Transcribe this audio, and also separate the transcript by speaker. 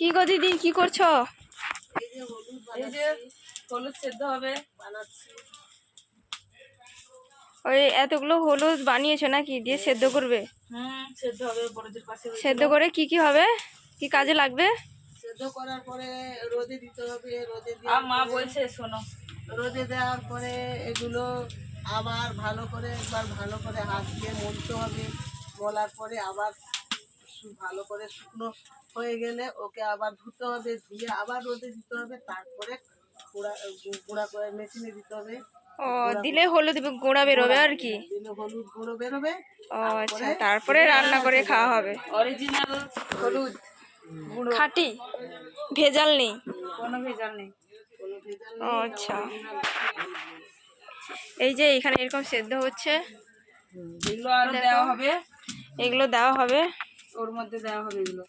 Speaker 1: কি গো দিদি, কি করছো?
Speaker 2: এই যে হলুদ সেদ্ধ হবে বানাচ্ছি।
Speaker 1: ওই এতগুলো হলুদ বানিয়েছো নাকি? দিয়ে সেদ্ধ করবে?
Speaker 2: সেদ্ধ হবে বড়দের পাশে।
Speaker 1: সেদ্ধ করে কি কি হবে, কি কাজে লাগবে?
Speaker 2: সেদ্ধ করার পরে রোদে দিতে হবে। রোদে দিয়ে মা বলছে শোনো, রোদে দেওয়ার পরে এগুলো আবার ভালো করে একবার ভালো করে হাত দিয়ে মলতে হবে। মলার পরে আবার ভালো করে শুকনো হয়ে গেলে ওকে আবার ধুতে হবে। ধুয়ে আবার রোদে দিতে হবে। তারপরে গুঁড়া করে মেশিনে দিতে হবে।
Speaker 1: ও, দিলে হলুদ গুঁড়া বেরোবে আর কি?
Speaker 2: দিলে হলুদ গুঁড়ো বেরোবে।
Speaker 1: ও আচ্ছা, তারপরে রান্না করে খাওয়া হবে।
Speaker 2: অরিজিনাল হলুদ গুঁড়ো,
Speaker 1: খাঁটি, ভেজাল নেই?
Speaker 2: কোনো ভেজাল নেই।
Speaker 1: ও আচ্ছা, এই যে এখানে এরকম সেদ্ধ হচ্ছে,
Speaker 2: এগুলো আরো দেওয়া হবে।
Speaker 1: এগুলো দেওয়া হবে,
Speaker 2: ওর মধ্যে দেওয়া হবে এগুলো।